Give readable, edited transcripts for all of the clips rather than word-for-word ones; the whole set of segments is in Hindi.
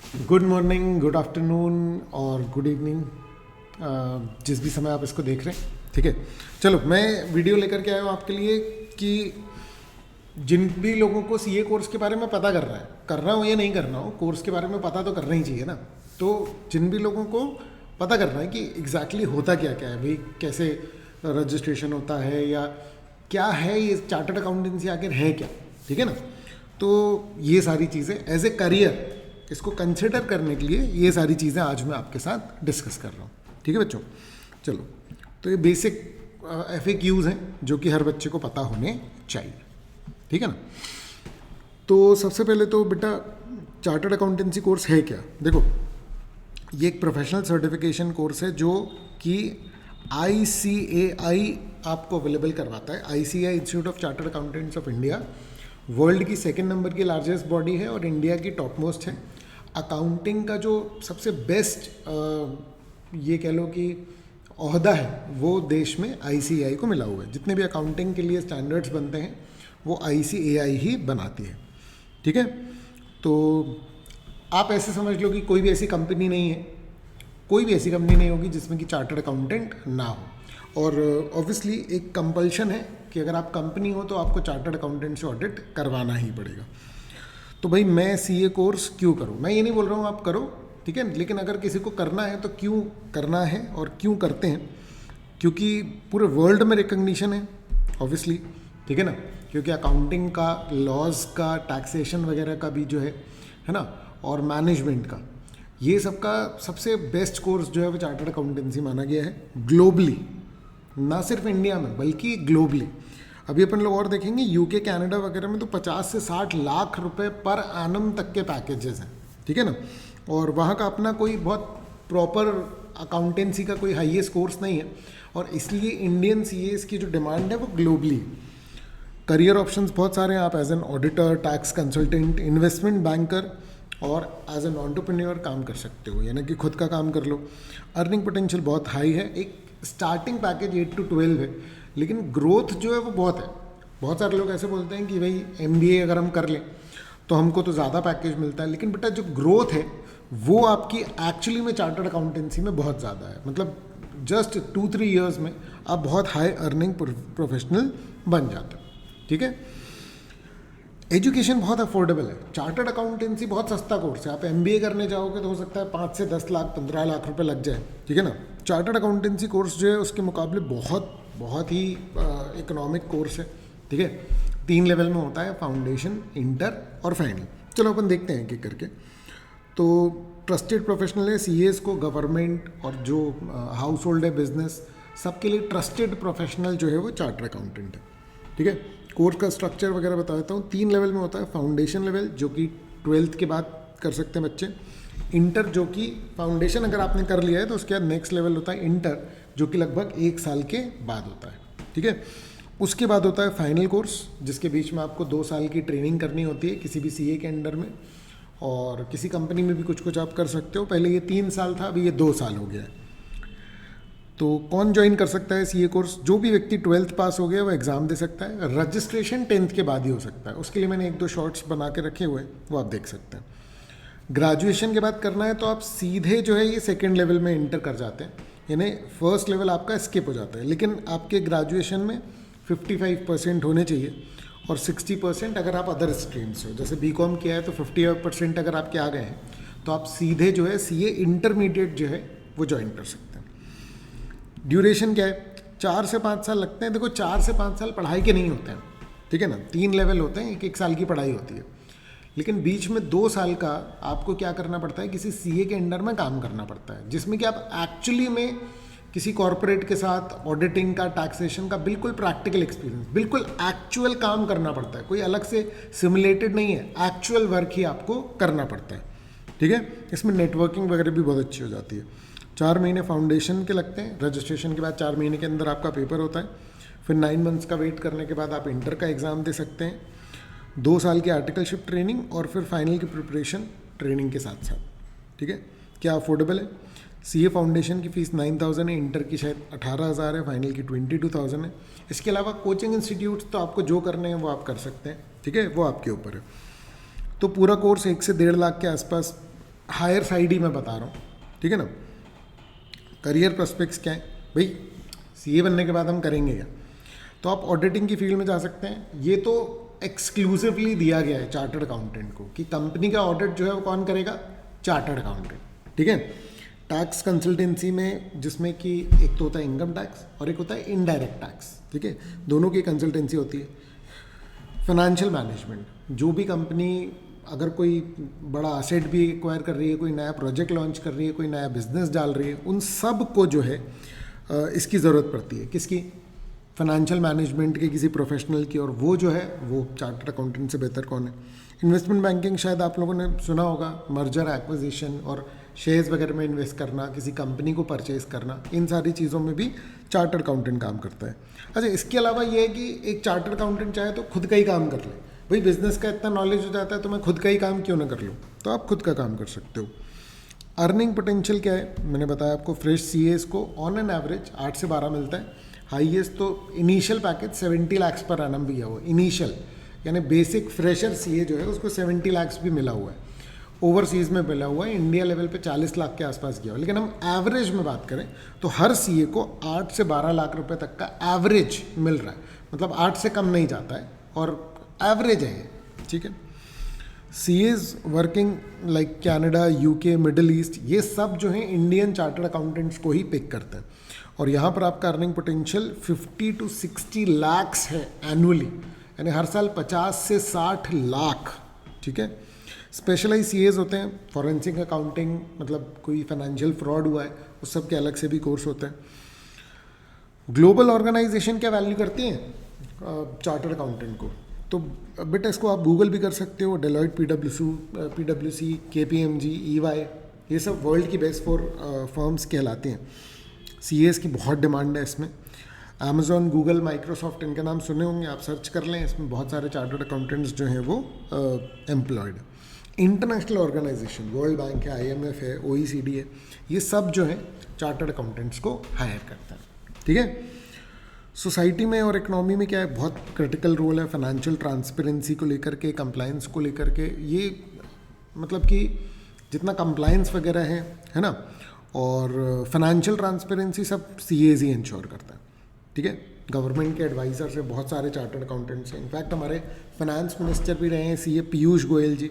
गुड मॉर्निंग, गुड आफ्टरनून और गुड इवनिंग, जिस भी समय आप इसको देख रहे हैं। ठीक है, चलो मैं वीडियो लेकर के आया हूँ आपके लिए कि जिन भी लोगों को सीए कोर्स के बारे में पता करना हो या नहीं करना हो, कोर्स के बारे में पता तो करना ही चाहिए ना। तो जिन भी लोगों को पता करना है कि एग्जैक्टली होता क्या क्या है भाई, कैसे रजिस्ट्रेशन होता है या क्या है ये चार्टर्ड अकाउंटेंसी आखिर है क्या, ठीक है ना। तो ये सारी चीज़ें एज ए करियर इसको कंसिडर करने के लिए ये सारी चीज़ें आज मैं आपके साथ डिस्कस कर रहा हूँ। ठीक है बच्चों, चलो तो ये बेसिक FAQs हैं जो कि हर बच्चे को पता होने चाहिए, ठीक है ना। तो सबसे पहले तो बेटा चार्टर्ड अकाउंटेंसी कोर्स है क्या। देखो, ये एक प्रोफेशनल सर्टिफिकेशन कोर्स है जो कि ICAI आपको अवेलेबल करवाता है। ICAI institute of chartered accountants of India world की सेकंड नंबर की लार्जेस्ट बॉडी है और इंडिया की टॉप मोस्ट है। अकाउंटिंग का जो सबसे बेस्ट ये कह लो कि ओहदा है वो देश में ICAI को मिला हुआ है। जितने भी अकाउंटिंग के लिए स्टैंडर्ड्स बनते हैं वो ICAI ही बनाती है, ठीक है। तो आप ऐसे समझ लो कि कोई भी ऐसी कंपनी नहीं है, कोई भी ऐसी कंपनी नहीं होगी जिसमें कि चार्टर्ड अकाउंटेंट ना हो। और ऑब्वियसली एक कंपल्शन है कि अगर आप कंपनी हो तो आपको चार्टर्ड अकाउंटेंट से ऑडिट करवाना ही पड़ेगा। तो भाई मैं CA कोर्स क्यों करूं, मैं ये नहीं बोल रहा हूं आप करो, ठीक है, लेकिन अगर किसी को करना है तो क्यों करना है और क्यों करते हैं, क्योंकि पूरे वर्ल्ड में रिकग्निशन है ऑब्वियसली, ठीक है ना। क्योंकि अकाउंटिंग का, लॉज का, टैक्सेशन वगैरह का भी जो है ना, और मैनेजमेंट का, ये सब का सबसे बेस्ट कोर्स जो है वो चार्टर्ड अकाउंटेंसी माना गया है ग्लोबली, ना सिर्फ इंडिया में बल्कि ग्लोबली। अभी अपन लोग और देखेंगे UK कनाडा वगैरह में तो 50 से 60 लाख रुपए पर एनम तक के पैकेजेस हैं, ठीक है ना। और वहाँ का अपना कोई बहुत प्रॉपर अकाउंटेंसी का कोई हाईएस्ट कोर्स नहीं है और इसलिए इंडियन CAs की जो डिमांड है वो ग्लोबली। करियर ऑप्शंस बहुत सारे हैं, आप as an auditor, tax consultant, investment banker और एज एन एंटरप्रेन्योर काम कर सकते हो, यानी कि खुद का काम कर लो। अर्निंग पोटेंशियल बहुत हाई है, एक स्टार्टिंग पैकेज 8 to 12 है, लेकिन ग्रोथ जो है वो बहुत है। बहुत सारे लोग ऐसे बोलते हैं कि भाई MBA अगर हम कर लें तो हमको तो ज़्यादा पैकेज मिलता है, लेकिन बेटा जो ग्रोथ है वो आपकी एक्चुअली में चार्टर्ड अकाउंटेंसी में बहुत ज़्यादा है। मतलब जस्ट 2-3 ईयर्स में आप बहुत हाई अर्निंग प्रोफेशनल बन जाते हो, ठीक है। एजुकेशन बहुत अफोर्डेबल है, चार्टर्ड अकाउंटेंसी बहुत सस्ता कोर्स है। आप MBA करने जाओगे तो हो सकता है 5 से 10 लाख 15 लाख रुपए लग जाए, ठीक है ना। चार्टर्ड अकाउंटेंसी कोर्स जो है उसके मुकाबले बहुत ही इकोनॉमिक कोर्स है, ठीक है। 3 लेवल में होता है, फाउंडेशन, इंटर और फाइनल। चलो अपन देखते हैं एक करके। तो ट्रस्टेड प्रोफेशनल है, CAs को गवर्नमेंट और जो हाउस होल्ड है, बिजनेस, सबके लिए ट्रस्टेड प्रोफेशनल जो है वो चार्टर्ड अकाउंटेंट है, ठीक है। कोर्स का स्ट्रक्चर वगैरह बता देता हूँ। 3 लेवल में होता है, फाउंडेशन लेवल जो कि 12th के बाद कर सकते हैं बच्चे, इंटर जो कि फाउंडेशन अगर आपने कर लिया है तो उसके बाद नेक्स्ट लेवल होता है इंटर जो कि लगभग 1 साल के बाद होता है, ठीक है। उसके बाद होता है फाइनल कोर्स जिसके बीच में आपको 2 साल की ट्रेनिंग करनी होती है किसी भी CA के अंडर में, और किसी कंपनी में भी कुछ आप कर सकते हो। पहले ये 3 साल था, अभी ये 2 साल हो गया है। तो कौन ज्वाइन कर सकता है CA कोर्स? जो भी व्यक्ति 12th पास हो गया वो एग्ज़ाम दे सकता है। रजिस्ट्रेशन 10th के बाद ही हो सकता है, उसके लिए मैंने 1-2 शॉर्ट्स बना के रखे हुए हैं, वो आप देख सकते हैं। ग्रेजुएशन के बाद करना है तो आप सीधे जो है ये 2nd लेवल में इंटर कर जाते हैं, यानी फर्स्ट लेवल आपका स्किप हो जाता है। लेकिन आपके ग्रेजुएशन में 55% होने चाहिए और 60% अगर आप अदर स्ट्रीम्स हो, जैसे BCom किया है तो 50% अगर आपके आ गए हैं तो आप सीधे जो है CA इंटरमीडिएट जो है वो ज्वाइन कर सकते हैं। ड्यूरेशन क्या है? 4 से 5 साल लगते हैं। देखो 4 से 5 साल पढ़ाई के नहीं होते हैं, ठीक है ना। 3 लेवल होते हैं, 1-1 साल की पढ़ाई होती है, लेकिन बीच में 2 साल का आपको क्या करना पड़ता है, किसी CA के अंडर में काम करना पड़ता है, जिसमें कि आप एक्चुअली में किसी कॉरपोरेट के साथ ऑडिटिंग का, टैक्सेशन का बिल्कुल प्रैक्टिकल एक्सपीरियंस, बिल्कुल एक्चुअल काम करना पड़ता है। कोई अलग से सिमुलेटेड नहीं है, एक्चुअल वर्क ही आपको करना पड़ता है, ठीक है। इसमें नेटवर्किंग वगैरह भी बहुत अच्छी हो जाती है। 4 महीने फाउंडेशन के लगते हैं, रजिस्ट्रेशन के बाद 4 महीने के अंदर आपका पेपर होता है, फिर 9 मंथ्स का वेट करने के बाद आप इंटर का एग्ज़ाम दे सकते हैं। 2 साल की आर्टिकलशिप ट्रेनिंग और फिर फाइनल की प्रिपरेशन ट्रेनिंग के साथ साथ, ठीक है। क्या अफोर्डेबल है? CA फाउंडेशन की फ़ीस 9,000 है, इंटर की शायद 18,000 है, फाइनल की 22,000 है। इसके अलावा कोचिंग इंस्टीट्यूट्स तो आपको जो करने हैं वो आप कर सकते हैं, ठीक है, वो आपके ऊपर है। तो पूरा कोर्स 1 से 1.5 लाख के आसपास हायर साइड ही मैं बता रहा हूँ, ठीक है ना। करियर प्रोस्पेक्ट्स क्या है भाई, सीए बनने के बाद हम करेंगे क्या, तो आप ऑडिटिंग की फील्ड में जा सकते हैं। ये तो एक्सक्लूसिवली दिया गया है चार्टर्ड अकाउंटेंट को कि कंपनी का ऑडिट जो है वो कौन करेगा, चार्टर्ड अकाउंटेंट, ठीक है। टैक्स कंसल्टेंसी में जिसमें कि एक तो होता है इनकम टैक्स और एक होता है इनडायरेक्ट टैक्स, ठीक है, दोनों की कंसल्टेंसी होती है। फाइनेंशियल मैनेजमेंट, जो भी कंपनी अगर कोई बड़ा असेट भी एक्वायर कर रही है, कोई नया प्रोजेक्ट लॉन्च कर रही है, कोई नया बिजनेस डाल रही है, उन सब को जो है इसकी ज़रूरत पड़ती है, किसकी, फाइनेंशियल मैनेजमेंट के किसी प्रोफेशनल की, और वो जो है वो चार्टर्ड अकाउंटेंट से बेहतर कौन है। इन्वेस्टमेंट बैंकिंग शायद आप लोगों ने सुना होगा, मर्जर एक्विजिशन और शेयर्स वगैरह में इन्वेस्ट करना, किसी कंपनी को परचेज करना, इन सारी चीज़ों में भी चार्टर्ड अकाउंटेंट काम करता है। अच्छा, इसके अलावा ये है कि एक चार्टर्ड अकाउंटेंट चाहे तो खुद का ही काम कर ले, भाई बिजनेस का इतना नॉलेज हो जाता है तो मैं खुद का ही काम क्यों ना कर लूँ, तो आप खुद का काम कर सकते हो। अर्निंग पोटेंशियल क्या है, मैंने बताया आपको, फ्रेश सीएस को ऑन एन एवरेज 8 से 12 मिलता है। हाईएस्ट तो initial package 70 lakh per annum भी है वो इनिशियल, यानी बेसिक फ्रेशर सीए जो है उसको 70 लाख भी मिला हुआ है, ओवरसीज़ में मिला हुआ है, इंडिया लेवल पे 40 लाख के आसपास गया हुआ। लेकिन हम एवरेज में बात करें तो हर सीए को 8 से 12 लाख रुपए तक का एवरेज मिल रहा है, मतलब 8 से कम नहीं जाता है और एवरेज है, ठीक है। CEOs working like Canada, UK, middle east, ये सब जो है इंडियन चार्टर्ड अकाउंटेंट्स को ही पिक करते हैं। और यहाँ पर आपका अर्निंग पोटेंशियल 50 to 60 लाख है एनुअली, यानी हर साल 50 से 60 लाख, ठीक है। स्पेशलाइज सीएज होते हैं, फॉरेंसिक अकाउंटिंग, मतलब कोई फाइनेंशियल फ्रॉड हुआ है उस सब के अलग से भी कोर्स होते हैं। ग्लोबल ऑर्गेनाइजेशन क्या वैल्यू करती हैं चार्टर्ड अकाउंटेंट को, तो बेटा इसको आप गूगल भी कर सकते हो, डेलॉयट, पीडब्ल्यूसी, केपीएमजी, ईवाई, ये सब वर्ल्ड की बेस्ट 4 फर्म्स कहलाती हैं। सीएस की बहुत डिमांड है इसमें। अमेजॉन, गूगल, माइक्रोसॉफ्ट, इनके नाम सुने होंगे, आप सर्च कर लें, इसमें बहुत सारे चार्टर्ड अकाउंटेंट्स जो हैं वो employed. International organization, world bank है, आईएमएफ है, ओईसीडी है, ये सब जो है चार्टर्ड अकाउंटेंट्स को हायर करता है, ठीक है। सोसाइटी में और इकोनॉमी में क्या है, बहुत क्रिटिकल रोल है फाइनेंशियल ट्रांसपेरेंसी को लेकर के, कंप्लायंस को लेकर के। ये मतलब कि जितना कंप्लायंस वगैरह है ना, और फाइनेंशियल ट्रांसपेरेंसी सब सीएज ही इंश्योर करता है, ठीक है। गवर्नमेंट के एडवाइज़र से बहुत सारे चार्टर्ड अकाउंटेंट्स हैं, इनफैक्ट हमारे फाइनेंस मिनिस्टर भी रहे हैं सीए पीयूष गोयल जी,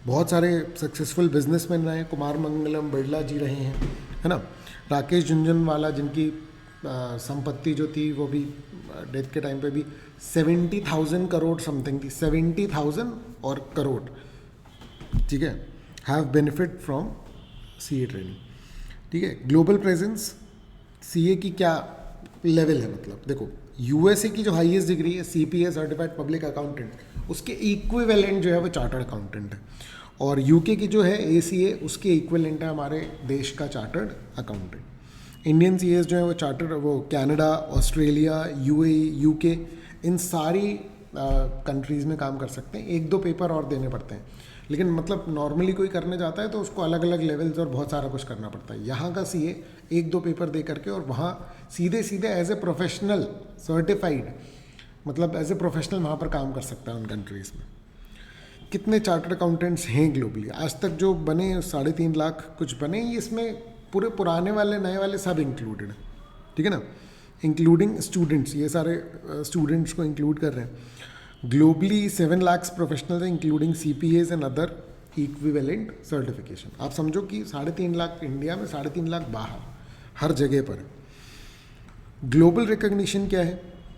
बहुत सारे सक्सेसफुल बिजनेसमैन रहे हैं, कुमार मंगलम बिरला जी रहे हैं, है ना। राकेश झुंझुनवाला, जिनकी संपत्ति जो थी वो भी डेथ के टाइम पे भी 70,000 करोड़ समथिंग थी, 70,000 और करोड़, ठीक है, have benefit from CA training, ठीक है। ग्लोबल प्रेजेंस, सीए की क्या लेवल है, मतलब देखो यूएसए की जो हाईएस्ट डिग्री है सीपीए, सर्टिफाइड पब्लिक अकाउंटेंट, उसके इक्विवेलेंट जो है वो चार्टर्ड अकाउंटेंट है, और यूके की जो है एसीए, उसके इक्विवेलेंट है हमारे देश का चार्टर्ड अकाउंटेंट। इंडियन सीएस जो है वो चार्टर्ड, वो कनाडा, ऑस्ट्रेलिया, यूएई, यूके, इन सारी कंट्रीज़ में काम कर सकते हैं। 1-2 पेपर और देने पड़ते हैं, लेकिन मतलब नॉर्मली कोई करने जाता है तो उसको अलग अलग लेवल्स और बहुत सारा कुछ करना पड़ता है। यहाँ का सीए 1-2 पेपर दे करके और वहाँ सीधे सीधे एज ए प्रोफेशनल सर्टिफाइड, मतलब एज ए प्रोफेशनल वहाँ पर काम कर सकता है उन कंट्रीज़ में। कितने चार्टर्ड अकाउंटेंट्स हैं ग्लोबली, आज तक जो बने 3.5 लाख कुछ बने, इसमें पूरे पुराने वाले नए वाले सब इंक्लूडेड है, ठीक है ना, इंक्लूडिंग स्टूडेंट्स, ये सारे स्टूडेंट्स को इंक्लूड कर रहे हैं। ग्लोबली 7 लाख प्रोफेशनल्स हैं, including CPAs and other equivalent certification. आप समझो कि 3.5 लाख इंडिया में, 3.5 लाख बाहर, हर जगह पर। ग्लोबल रिकग्निशन क्या है,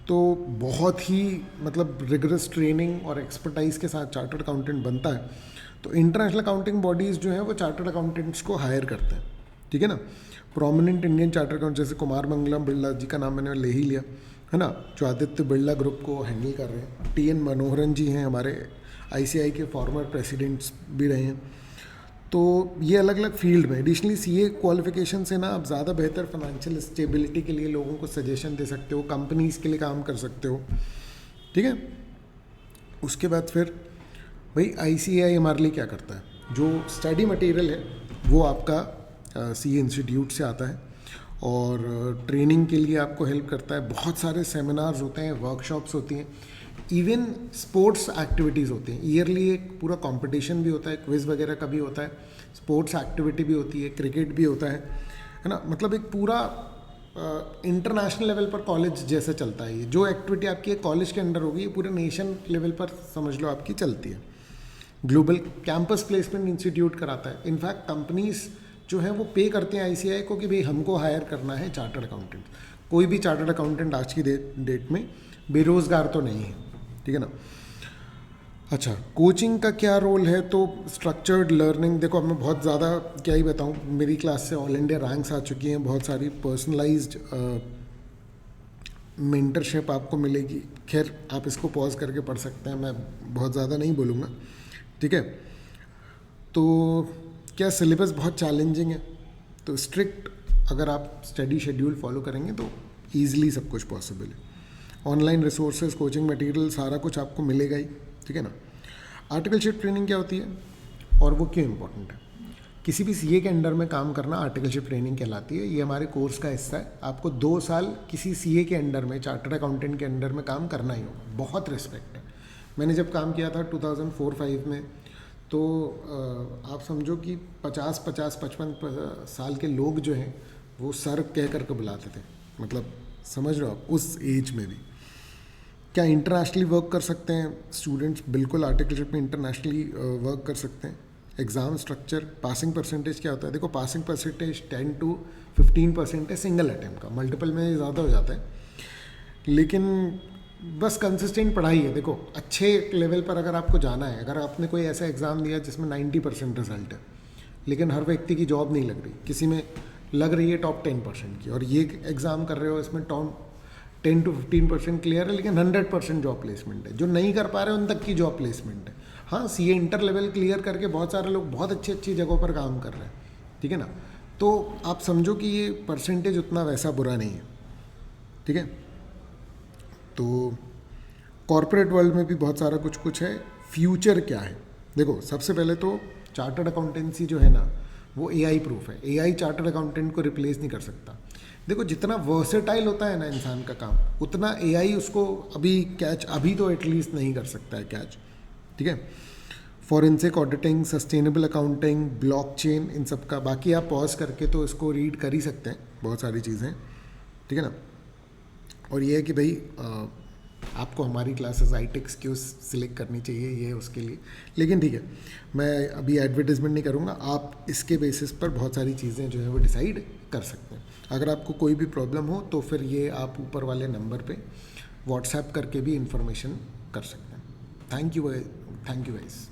तो बहुत ही मतलब रिगरस ट्रेनिंग और एक्सपर्टाइज के साथ चार्टर्ड अकाउंटेंट बनता है, तो इंटरनेशनल अकाउंटिंग बॉडीज़ जो हैं वो चार्टर्ड अकाउंटेंट्स को हायर करते हैं, ठीक है ना। प्रोमिनेंट इंडियन चार्टर्ड अकाउंट जैसे कुमार मंगलम बिरला जी का नाम मैंने ले ही लिया, है ना, जो आदित्य बिरला ग्रुप को हैंडल कर रहे हैं। टीएन मनोहरन जी हैं, हमारे आईसीआई के फॉर्मर प्रेसिडेंट्स भी रहे हैं। तो ये अलग अलग फील्ड में एडिशनली सीए क्वालिफिकेशन से ना आप ज़्यादा बेहतर फाइनेंशियल स्टेबिलिटी के लिए लोगों को सजेशन दे सकते हो, कंपनीज़ के लिए काम कर सकते हो, ठीक है। उसके बाद फिर भाई आईसीएआई हमारे लिए क्या करता है, जो स्टडी मटेरियल है वो आपका सीए इंस्टीट्यूट से आता है और ट्रेनिंग के लिए आपको हेल्प करता है। बहुत सारे सेमिनार्स होते हैं, वर्कशॉप्स होती हैं, इवन स्पोर्ट्स एक्टिविटीज़ होती हैं, ईयरली एक पूरा कंपटीशन भी होता है, क्विज़ वगैरह का भी होता है, स्पोर्ट्स एक्टिविटी भी होती है, क्रिकेट भी होता है ना। मतलब एक पूरा इंटरनेशनल लेवल पर कॉलेज जैसे चलता है। ये जो एक्टिविटी आपकी कॉलेज के अंडर होगी, ये पूरे नेशन लेवल पर समझ लो आपकी चलती है। ग्लोबल कैंपस प्लेसमेंट इंस्टीट्यूट कराता है। इनफैक्ट कंपनीज जो है वो पे करते हैं आईसीएआई को कि भाई हमको हायर करना है चार्टर्ड अकाउंटेंट। कोई भी चार्टर्ड अकाउंटेंट आज की डेट में बेरोज़गार तो नहीं है, ठीक है ना। अच्छा, कोचिंग का क्या रोल है? तो स्ट्रक्चर्ड लर्निंग, देखो अब मैं बहुत ज़्यादा क्या ही बताऊँ, मेरी क्लास से ऑल इंडिया रैंक्स आ चुकी हैं, बहुत सारी पर्सनलाइज्ड मेंटरशिप आपको मिलेगी। खैर आप इसको पॉज करके पढ़ सकते हैं, मैं बहुत ज़्यादा नहीं बोलूँगा, ठीक है। तो क्या सिलेबस बहुत चैलेंजिंग है? तो स्ट्रिक्ट अगर आप स्टडी शेड्यूल फॉलो करेंगे तो ईजिली सब कुछ पॉसिबल है। ऑनलाइन रिसोर्सेज, कोचिंग मटेरियल सारा कुछ आपको मिलेगा ही, ठीक है ना। आर्टिकलशिप ट्रेनिंग क्या होती है और वो क्यों इम्पोर्टेंट है? किसी भी सीए के अंडर में काम करना आर्टिकलशिप ट्रेनिंग कहलाती है। ये हमारे कोर्स का हिस्सा है। आपको 2 साल किसी सीए के अंडर में, चार्टर्ड अकाउंटेंट के अंडर में काम करना ही होगा। बहुत रिस्पेक्ट है। मैंने जब काम किया था 2004-05 में, तो आप समझो कि 50-55 साल के लोग जो हैं वो सर कह कर के बुलाते थे। मतलब समझ रहे हो आप, उस एज में भी। क्या इंटरनेशनली वर्क कर सकते हैं स्टूडेंट्स? बिल्कुल, आर्टिकलशिप में इंटरनेशनली वर्क कर सकते हैं। एग्ज़ाम स्ट्रक्चर, पासिंग परसेंटेज क्या होता है? देखो, पासिंग परसेंटेज 10 to 15% है सिंगल अटैम्प्ट का, मल्टीपल में ज़्यादा हो जाता है। लेकिन बस कंसिस्टेंट पढ़ाई है। देखो, अच्छे लेवल पर अगर आपको जाना है, अगर आपने कोई ऐसा एग्ज़ाम दिया जिसमें 90% रिजल्ट है, लेकिन हर व्यक्ति की जॉब नहीं लग रही, किसी में लग रही है टॉप 10% की, और ये एग्ज़ाम कर रहे हो इसमें टॉप 10 to 15% क्लियर है, लेकिन 100% जॉब प्लेसमेंट है। जो नहीं कर पा रहे उन तक की जॉब प्लेसमेंट है। हाँ, सीए इंटर लेवल क्लियर करके बहुत सारे लोग बहुत अच्छी अच्छी जगहों पर काम कर रहे हैं, ठीक है ना। तो आप समझो कि ये परसेंटेज उतना वैसा बुरा नहीं है, ठीक है। तो कॉर्पोरेट वर्ल्ड में भी बहुत सारा कुछ है। फ्यूचर क्या है? देखो, सबसे पहले तो चार्टर्ड अकाउंटेंसी जो है ना, वो एआई प्रूफ है। एआई चार्टर्ड अकाउंटेंट को रिप्लेस नहीं कर सकता। देखो, जितना वर्सेटाइल होता है ना इंसान का काम, उतना एआई उसको अभी तो एटलीस्ट नहीं कर सकता है कैच, ठीक है। Forensic auditing, sustainable accounting, blockchain, इन सब का बाकी आप पॉज करके तो इसको रीड कर ही सकते हैं, बहुत सारी चीज़ें, ठीक है ना। और ये है कि भाई आपको हमारी क्लासेस आईटेक्स क्यों सिलेक्ट करनी चाहिए, ये उसके लिए। लेकिन ठीक है, मैं अभी एडवर्टाइजमेंट नहीं करूँगा। आप इसके बेसिस पर बहुत सारी चीज़ें जो है वो डिसाइड कर सकते हैं। अगर आपको कोई भी प्रॉब्लम हो तो फिर ये आप ऊपर वाले नंबर पे व्हाट्सएप करके भी इंफॉर्मेशन कर सकते हैं। Thank you guys.